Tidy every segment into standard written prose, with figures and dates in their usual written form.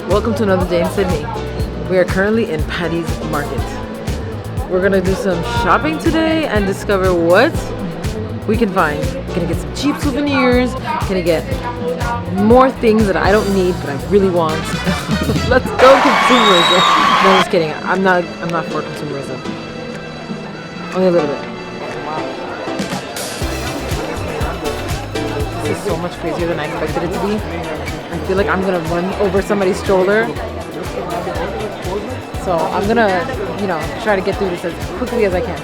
Welcome to another day in Sydney. We are currently in Paddy's Market. We're gonna do some shopping today and discover what we can find. Gonna get some cheap souvenirs, gonna get more things that I don't need but I really want. Let's go consumerism. No, I'm just kidding. I'm not for consumerism. Only a little bit. This is so much crazier than I expected it to be. I feel like I'm gonna run over somebody's stroller. So I'm gonna, try to get through this as quickly as I can.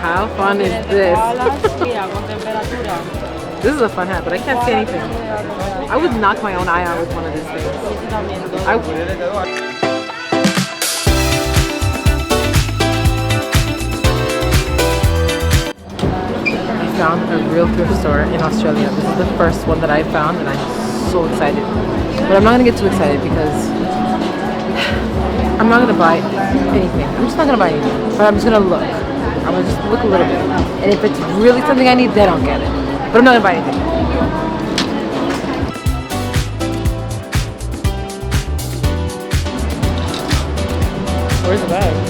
How fun is this? This is a fun hat, but I can't see anything. I would knock my own eye out with one of these things. I found a real thrift store in Australia. This is the first one that I found and I'm so excited. But I'm not going to get too excited because I'm not going to buy anything. I'm just not going to buy anything. But I'm just going to look. I'm going to just look a little bit. And if it's really something I need, then I'll get it. But I'm not going to buy anything. Where's the bag?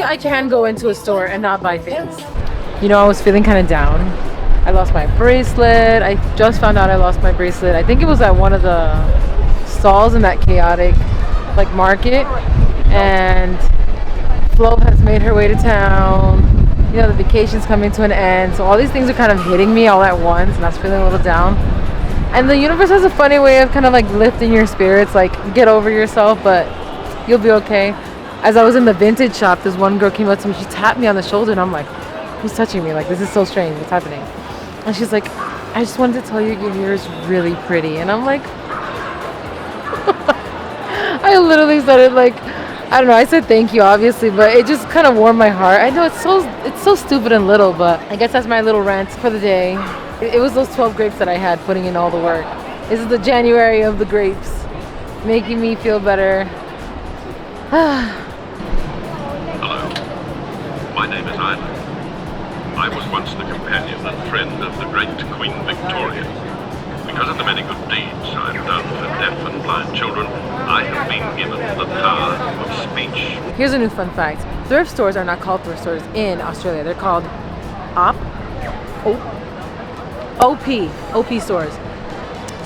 I can go into a store and not buy things. I was feeling kind of down. I lost my bracelet. I just found out I lost my bracelet. I think it was at one of the stalls in that chaotic market. And Flo has made her way to town. The vacation's coming to an end. So all these things are kind of hitting me all at once and I was feeling a little down. And the universe has a funny way of kind of lifting your spirits, get over yourself, but you'll be okay. As I was in the vintage shop, this one girl came up to me. She tapped me on the shoulder, and I'm like, who's touching me? This is so strange. What's happening? And she's like, I just wanted to tell you your hair is really pretty. And I'm like, I literally started I don't know. I said thank you, obviously, but it just kind of warmed my heart. I know it's so stupid and little, but I guess that's my little rant for the day. It was those 12 grapes that I had putting in all the work. This is the January of the grapes, making me feel better. My name is Isla. I was once the companion and friend of the great Queen Victoria. Because of the many good deeds I've done for deaf and blind children, I have been given the power of speech. Here's a new fun fact. Thrift stores are not called thrift stores in Australia. They're called OP stores.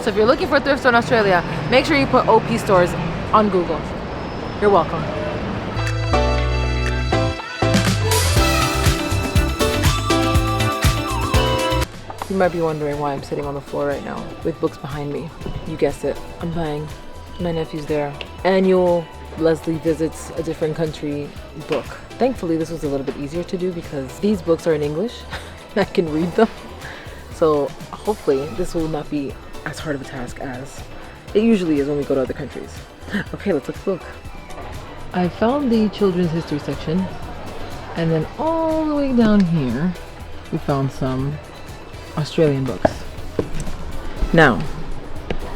So if you're looking for a thrift store in Australia, make sure you put OP stores on Google. You're welcome. You might be wondering why I'm sitting on the floor right now with books behind me. You guessed it. I'm buying my nephew's their annual Leslie Visits a Different Country book. Thankfully, this was a little bit easier to do because these books are in English and I can read them. So hopefully this will not be as hard of a task as it usually is when we go to other countries. Okay, let's take a look. I found the children's history section, and then all the way down here we found some Australian books. Now,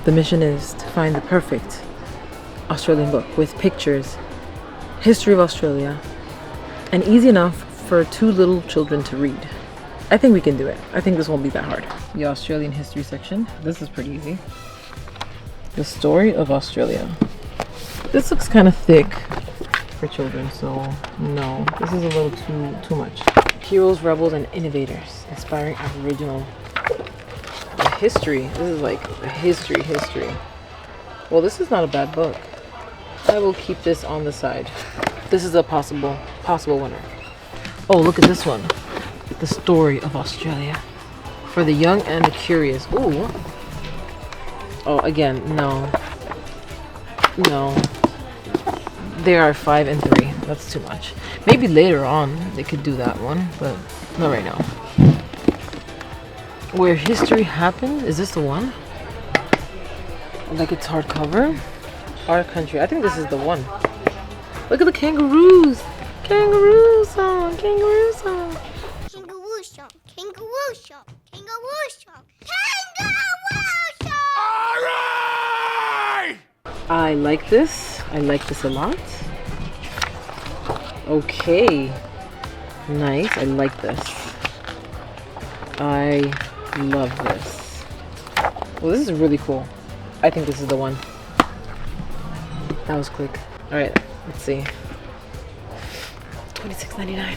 the mission is to find the perfect Australian book with pictures, history of Australia, and easy enough for 2 little children to read. I think we can do it. I think this won't be that hard. The Australian history section. This is pretty easy. The story of Australia. This looks kind of thick for children, so no, this is a little too much. Heroes, rebels, and innovators, inspiring Aboriginal. The history. This is a history. Well, this is not a bad book. I will keep this on the side. This is a possible winner. Oh, look at this one. The story of Australia for the young and the curious. Ooh. Oh, again, no. They are 5 and 3. That's too much. Maybe later on they could do that one, but not right now. Where history happened? Is this the one? It's hardcover? Our country. I think this is the one. Look at the kangaroos. Kangaroo song. Kangaroo song. Kangaroo song. Kangaroo song. Kangaroo song. Kangaroo song. Alright! I like this. I like this a lot. Okay. Nice. I like this. I love this. Well, this is really cool. I think this is the one. That was quick. Alright, let's see. $26.99.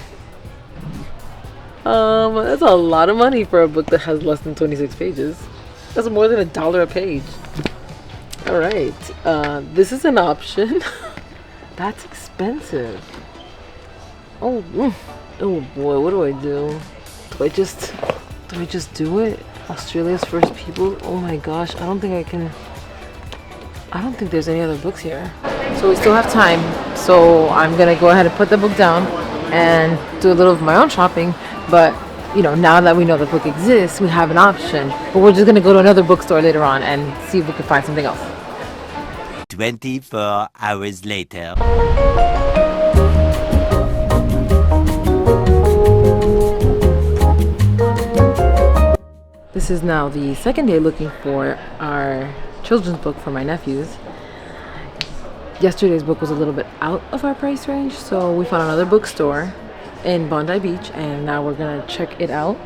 That's a lot of money for a book that has less than 26 pages. That's more than $1 a page. Alright, this is an option. That's expensive. Oh, oh boy, what do I do? Do I just do it? Australia's First People? Oh my gosh, I don't think there's any other books here. So we still have time, so I'm gonna go ahead and put the book down and do a little of my own shopping. But you know, now that we know the book exists, we have an option. But we're just gonna go to another bookstore later on and see if we can find something else. 24 hours later. This is now the second day looking for our children's book for my nephews. Yesterday's book was a little bit out of our price range, so we found another bookstore in Bondi Beach, and now we're gonna check it out.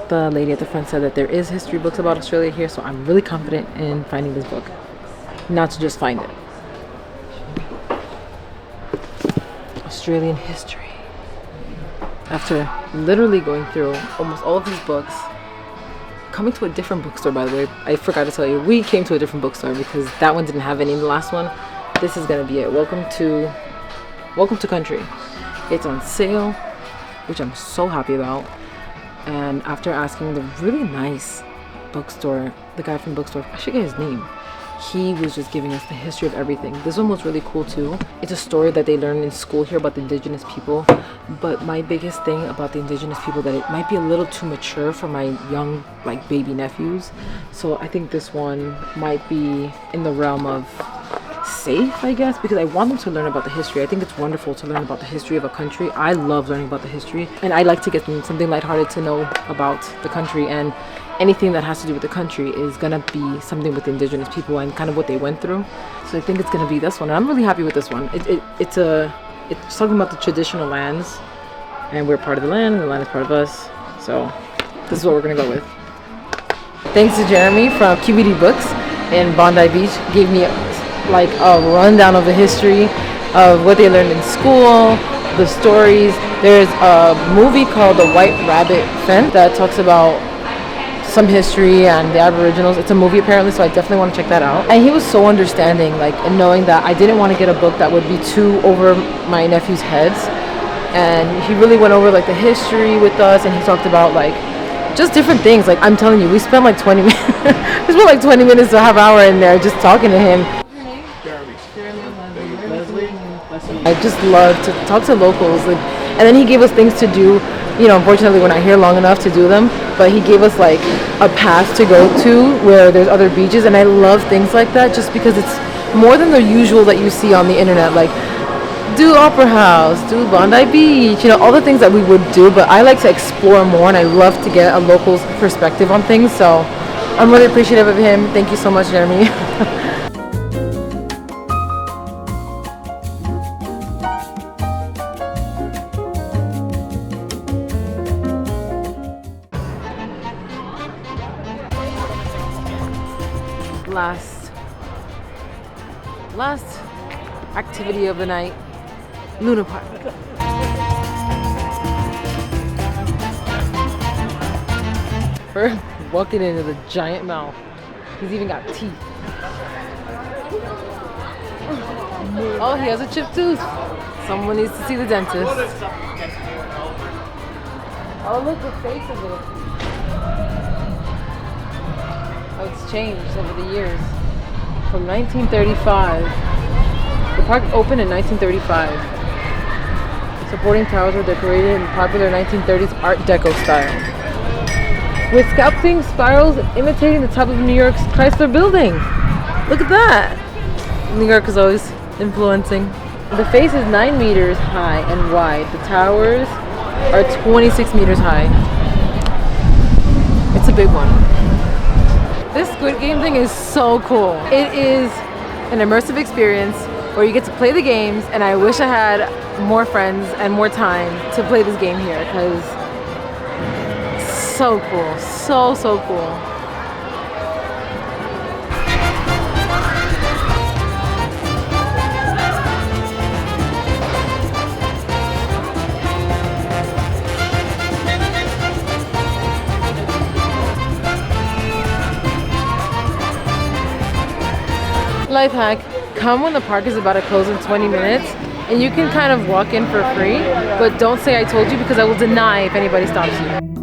The lady at the front said that there is history books about Australia here, so I'm really confident in finding this book, not to just find it. Australian history. After literally going through almost all of these books, coming to a different bookstore, by the way, I forgot to tell you, we came to a different bookstore because that one didn't have any in the last one. This is gonna be it. Welcome to Country. It's on sale, which I'm so happy about. And after asking the really nice bookstore, the guy from the bookstore, I should get his name. He was just giving us the history of everything. This one was really cool too. It's a story that they learn in school here about the indigenous people. But my biggest thing about the indigenous people, that it might be a little too mature for my young, like, baby nephews. So I think this one might be in the realm of safe, I guess, because I want them to learn about the history. I think it's wonderful to learn about the history of a country. I love learning about the history, and I like to get them something lighthearted to know about the country, and anything that has to do with the country is gonna be something with the indigenous people and kind of what they went through. So I think it's gonna be this one, and I'm really happy with this one. It's talking about the traditional lands, and we're part of the land, and the land is part of us. So this is what we're gonna go with. Thanks to Jeremy from QBD Books in Bondi Beach, gave me like a rundown of the history of what they learned in school, the stories. There's a movie called The White Rabbit Fence that talks about some history and the Aboriginals. It's a movie apparently, so I definitely want to check that out. And he was so understanding, like, in knowing that I didn't want to get a book that would be too over my nephew's heads. And he really went over like the history with us, and he talked about like just different things. Like, I'm telling you, we spent like 20 minutes we spent like 20 minutes to half hour in there just talking to him. I just love to talk to locals, like, and then he gave us things to do. You know, unfortunately we're not here long enough to do them, but he gave us like a path to go to where there's other beaches, and I love things like that just because it's more than the usual that you see on the internet, like do Opera House, do Bondi Beach, you know, all the things that we would do. But I like to explore more, and I love to get a local's perspective on things, so I'm really appreciative of him. Thank you so much, Jeremy. Last activity of the night, Luna Park. We're walking into the giant mouth. He's even got teeth. Oh, he has a chipped tooth. Someone needs to see the dentist. Oh, look, the face of it. Oh, it's changed over the years. From 1935. The park opened in 1935. Supporting towers were decorated in popular 1930s Art Deco style, with sculpting spirals imitating the top of New York's Chrysler Building. Look at that! New York is always influencing. The face is 9 meters high and wide. The towers are 26 meters high. It's a big one. This Squid Game thing is so cool. It is an immersive experience. where you get to play the games, and I wish I had more friends and more time to play this game here because so cool, so cool. Life hack, come when the park is about to close in 20 minutes and you can kind of walk in for free, but don't say I told you because I will deny if anybody stops you.